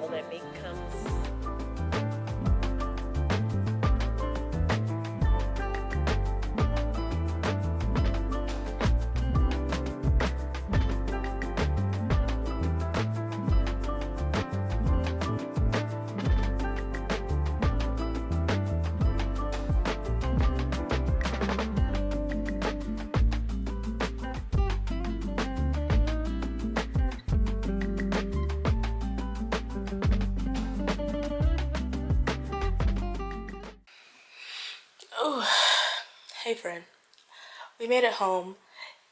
All that meat comes. Oh, hey friend. We made it home.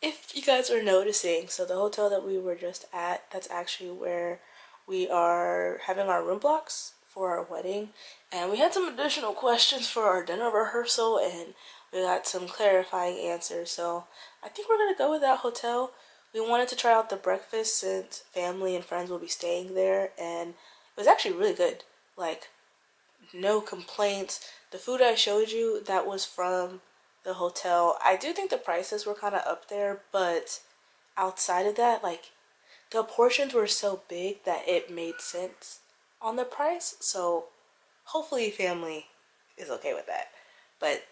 If you guys are noticing, so the hotel that we were just at, that's actually where we are having our room blocks for our wedding. And we had some additional questions for our dinner rehearsal, and we got some clarifying answers. So I think we're gonna go with that hotel. We wanted to try out the breakfast since family and friends will be staying there, and it was actually really good. Like, no complaints. The food I showed you, that was from the hotel. I do think the prices were kind of up there, but outside of that, like, the portions were so big that it made sense on the price. So hopefully family is okay with that. But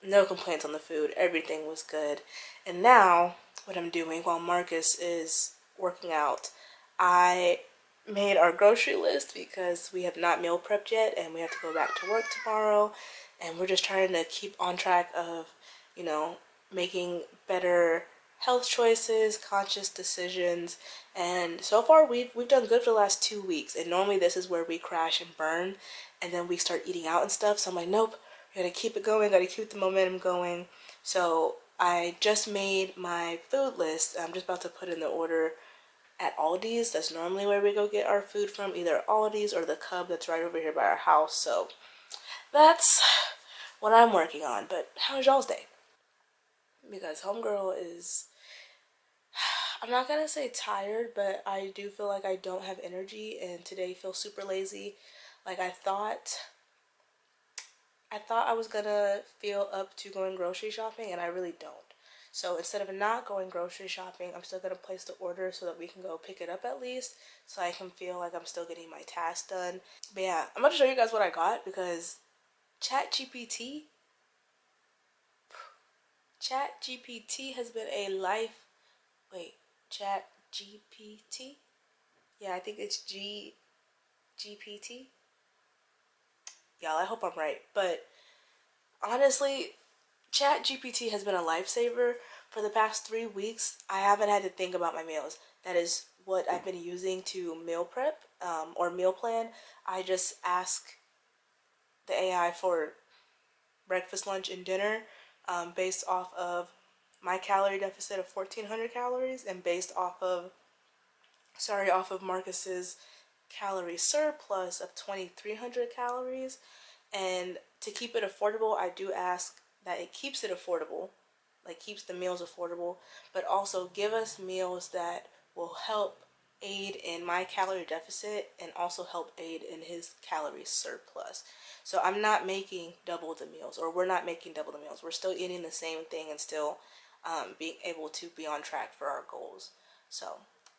no complaints on the food. Everything was good. And now what I'm doing while Marcus is working out, I made our grocery list because we have not meal prepped yet and we have to go back to work tomorrow, and we're just trying to keep on track of, you know, making better health choices, conscious decisions. And so far we've done good for the last 2 weeks, and normally this is where we crash and burn and then we start eating out and stuff. So I'm like, nope, we gotta keep it going, gotta keep the momentum going. So I just made my food list. I'm just about to put in the order at Aldi's. That's normally where we go get our food from, either Aldi's or the Cub that's right over here by our house. So that's what I'm working on. But how was y'all's day? Because homegirl is, I'm not gonna say tired, but I do feel like I don't have energy, and today feels super lazy. Like, I thought I was gonna feel up to going grocery shopping, and I really don't. So instead of not going grocery shopping, I'm still gonna place the order so that we can go pick it up at least, so I can feel like I'm still getting my tasks done. But yeah, I'm gonna show you guys what I got, because ChatGPT ChatGPT has been a life. Wait, ChatGPT? Yeah, I think it's GPT. Y'all, I hope I'm right. But honestly, ChatGPT has been a lifesaver. For the past 3 weeks, I haven't had to think about my meals. That is what I've been using to meal prep, or meal plan. I just ask the AI for breakfast, lunch, and dinner, based off of my calorie deficit of 1,400 calories, and based off of, off of Marcus's calorie surplus of 2,300 calories. And to keep it affordable, I do ask that it keeps it affordable, like keeps the meals affordable, but also give us meals that will help aid in my calorie deficit and also help aid in his calorie surplus. So I'm not making double the meals, or we're not making double the meals. We're still eating the same thing and still being able to be on track for our goals. So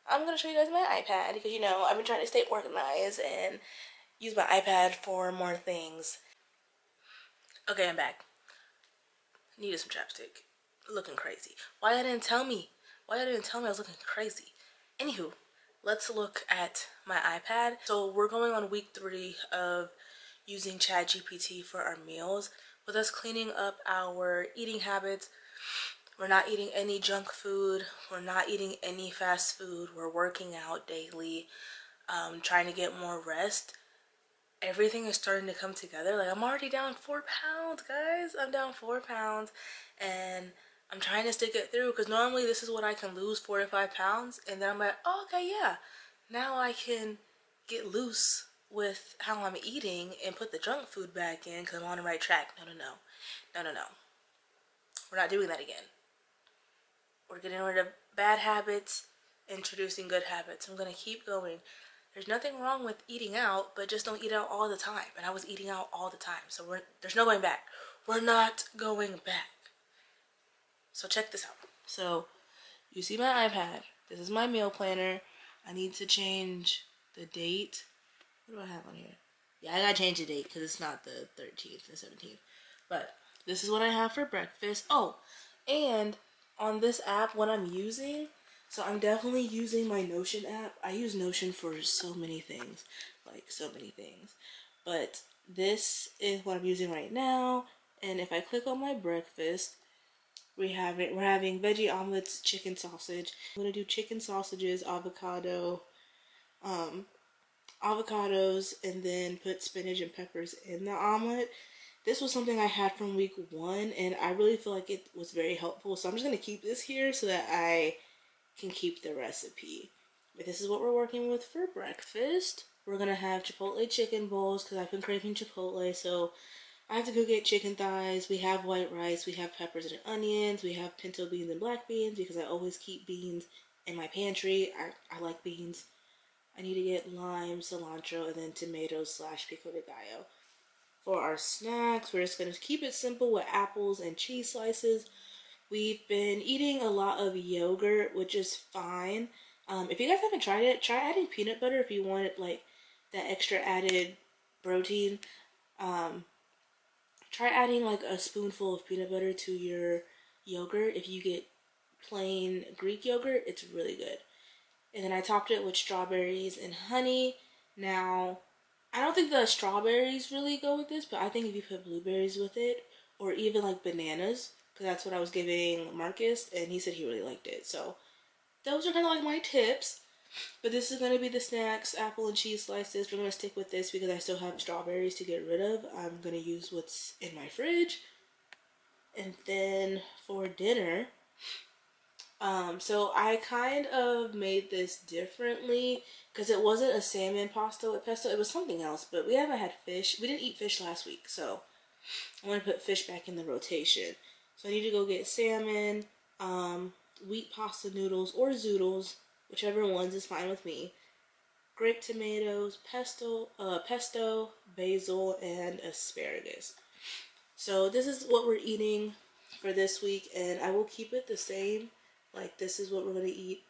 I'm going to show you guys my iPad because, you know, I've been trying to stay organized and use my iPad for more things. Okay, I'm back. Needed some chapstick. Looking crazy. Why y'all didn't tell me? Why y'all didn't tell me I was looking crazy? Anywho, let's look at my iPad. So we're going on week 3 of using GPT for our meals. With us cleaning up our eating habits, we're not eating any junk food. We're not eating any fast food. We're working out daily, trying to get more rest. Everything is starting to come together. Like, I'm already down 4 pounds, guys. I'm down 4 pounds, and I'm trying to stick it through because normally this is what I can lose, 4 to 5 pounds, and then I'm like, oh, okay, yeah, now I can get loose with how I'm eating and put the junk food back in because I'm on the right track. No. We're not doing that again. We're getting rid of bad habits, introducing good habits. I'm gonna keep going. There's nothing wrong with eating out, but just don't eat out all the time. And I was eating out all the time, so there's no going back. We're not going back. So check this out. So you see my iPad. This is my meal planner. I need to change the date. What do I have on here? Yeah, I gotta change the date because it's not the 13th, the 17th. But this is what I have for breakfast. Oh, and on this app, what I'm using, so I'm definitely using my Notion app. I use Notion for so many things, like so many things. But this is what I'm using right now. And if I click on my breakfast, we're having veggie omelets, chicken sausage. I'm gonna do chicken sausages, avocados, and then put spinach and peppers in the omelet. This was something I had from week 1, and I really feel like it was very helpful. So I'm just going to keep this here so that I can keep the recipe. But this is what we're working with for breakfast. We're going to have Chipotle chicken bowls because I've been craving Chipotle. So I have to go get chicken thighs. We have white rice. We have peppers and onions. We have pinto beans and black beans because I always keep beans in my pantry. I like beans. I need to get lime, cilantro, and then tomatoes / pico de gallo. For our snacks, we're just going to keep it simple with apples and cheese slices. We've been eating a lot of yogurt, which is fine. If you guys haven't tried it, try adding peanut butter if you want like that extra added protein. Try adding like a spoonful of peanut butter to your yogurt. If you get plain Greek yogurt, it's really good. And then I topped it with strawberries and honey. Now, I don't think the strawberries really go with this, but I think if you put blueberries with it, or even like bananas, because that's what I was giving Marcus, and he said he really liked it. So those are kind of like my tips. But this is going to be the snacks, apple and cheese slices. We're going to stick with this because I still have strawberries to get rid of. I'm going to use what's in my fridge. And then for dinner, so I kind of made this differently because it wasn't a salmon pasta with pesto. It was something else, but we haven't had fish. We didn't eat fish last week, so I want to put fish back in the rotation. So I need to go get salmon, wheat pasta noodles or zoodles, whichever ones is fine with me. Grape tomatoes, pesto, basil, and asparagus. So this is what we're eating for this week, and I will keep it the same. Like, this is what we're going to eat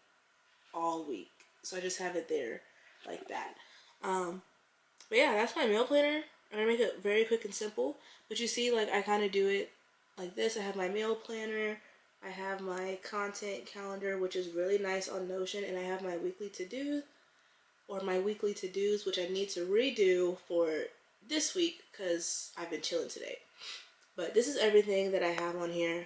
all week. So I just have it there like that. But yeah, that's my meal planner. I'm going to make it very quick and simple. But you see, like, I kind of do it like this. I have my meal planner. I have my content calendar, which is really nice on Notion. And I have my weekly to-dos, which I need to redo for this week because I've been chilling today. But this is everything that I have on here.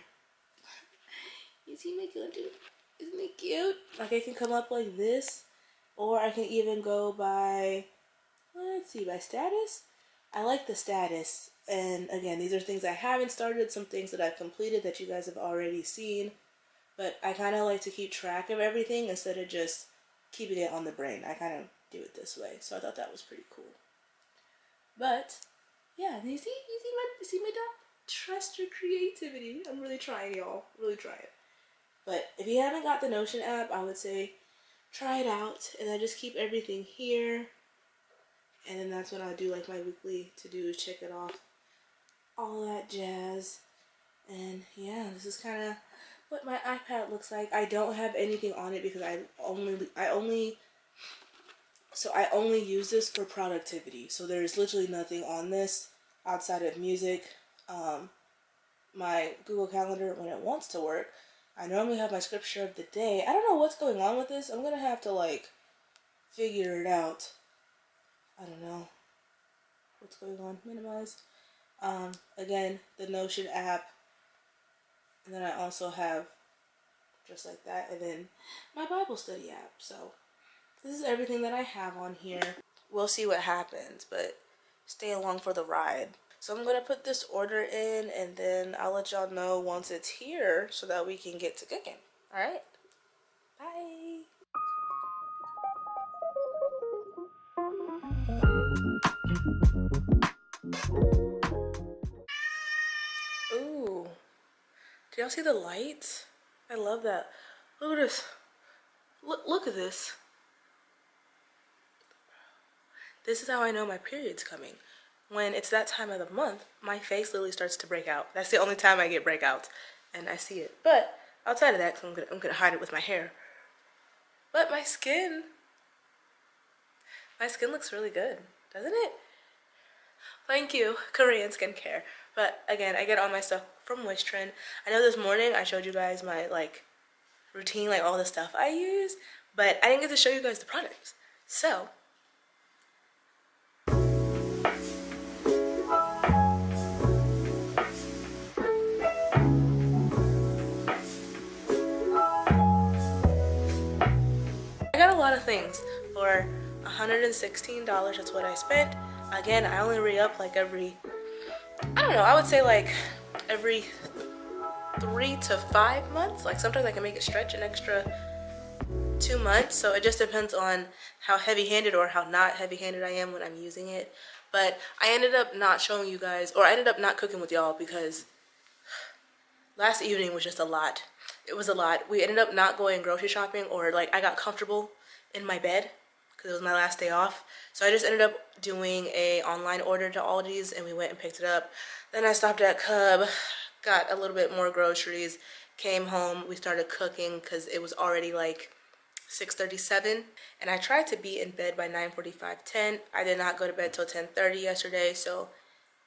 You see my cute dude? Isn't he cute? Like, I can come up like this, or I can even go by, let's see, by status. I like the status. And again, these are things I haven't started, some things that I've completed that you guys have already seen. But I kind of like to keep track of everything instead of just keeping it on the brain. I kind of do it this way. So I thought that was pretty cool. But yeah, you see my dog? Trust your creativity. I'm really trying, y'all. Really trying. But if you haven't got the Notion app, I would say try it out. And I just keep everything here. And then that's when I do like my weekly to-dos, check it off, all that jazz. And yeah, this is kind of what my iPad looks like. I don't have anything on it because I only use this for productivity. So there's literally nothing on this outside of music, my Google Calendar when it wants to work. I normally have my scripture of the day. I don't know what's going on with this. I'm gonna have to like figure it out. I don't know what's going on. Minimized. Again, the Notion app, and then I also have just like that, and then my Bible study app. So this is everything that I have on here. We'll see what happens, but stay along for the ride. So I'm gonna put this order in, and then I'll let y'all know once it's here so that we can get to cooking. All right, bye. Ooh, do y'all see the lights? I love that. Look at this. Look at this. This is how I know my period's coming. When it's that time of the month, my face literally starts to break out. That's the only time I get breakouts, and I see it. But outside of that, because I'm gonna hide it with my hair. But my skin looks really good, doesn't it? Thank you, Korean skincare. But again, I get all my stuff from Wishtrend. I know this morning I showed you guys my like routine, like all the stuff I use, but I didn't get to show you guys the products. So I got a lot of things for $116. That's what I spent. Again, I only re-up like every, I don't know, I would say like every 3 to 5 months. Like sometimes I can make it stretch an extra 2 months. So it just depends on how heavy-handed or how not heavy-handed I am when I'm using it. But I ended up not showing you guys, or I ended up not cooking with y'all because last evening was just a lot. It was a lot. We ended up not going grocery shopping, or like I got comfortable in my bed because it was my last day off. So I just ended up doing a online order to Aldi's, and we went and picked it up. Then I stopped at Cub, got a little bit more groceries, came home, we started cooking because it was already like 6:37, and I tried to be in bed by 9:45, 10. I did not go to bed till 10:30 yesterday, so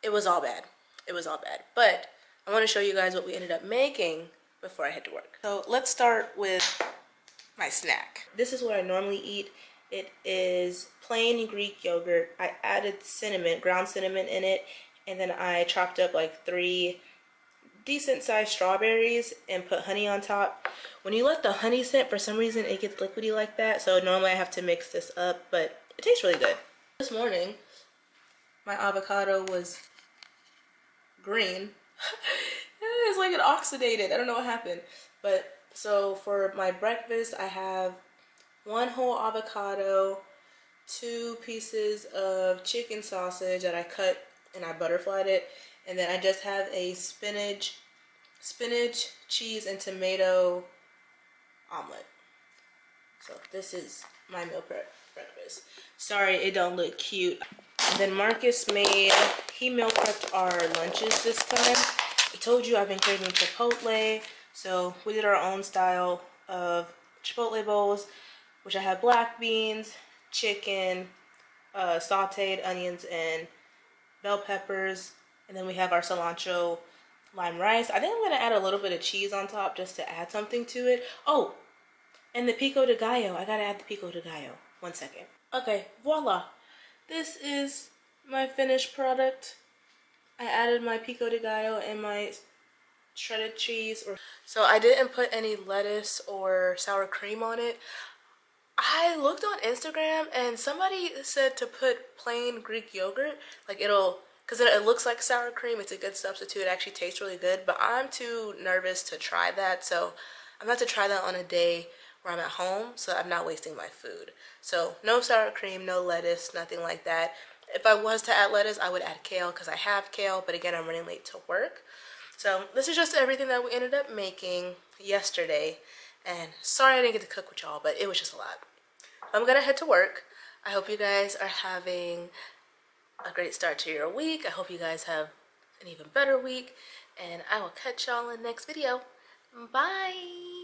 it was all bad. It was all bad. But I want to show you guys what we ended up making before I head to work. So let's start with my snack. This is what I normally eat. It is plain Greek yogurt. I added cinnamon, ground cinnamon in it, and then I chopped up like 3 decent sized strawberries and put honey on top. When you let the honey sit, for some reason it gets liquidy like that, so normally I have to mix this up, but it tastes really good. This morning my avocado was green. It's like it oxidated. I don't know what happened. But so for my breakfast, I have 1 whole avocado, 2 pieces of chicken sausage that I cut and I butterflied it, and then I just have a spinach, cheese, and tomato omelet. So this is my meal breakfast. Sorry it don't look cute. And then Marcus he meal prepped our lunches this time. I told you I've been craving Chipotle, so we did our own style of Chipotle bowls, which I have black beans, chicken, sauteed onions, and bell peppers, and then we have our cilantro lime rice. I think I'm gonna add a little bit of cheese on top just to add something to it. Oh, and the pico de gallo. I gotta add the pico de gallo. 1 second. Okay, voila. This is my finished product. I added my pico de gallo and my shredded cheese. So I didn't put any lettuce or sour cream on it. I looked on Instagram and somebody said to put plain Greek yogurt, like because it looks like sour cream. It's a good substitute. It actually tastes really good, but I'm too nervous to try that, so I'm about to try that on a day where I'm at home, so I'm not wasting my food. So no sour cream, no lettuce, nothing like that. If I was to add lettuce, I would add kale because I have kale, but again, I'm running late to work. So this is just everything that we ended up making yesterday. And sorry I didn't get to cook with y'all, but it was just a lot. I'm gonna head to work. I hope you guys are having a great start to your week. I hope you guys have an even better week. And I will catch y'all in the next video. Bye!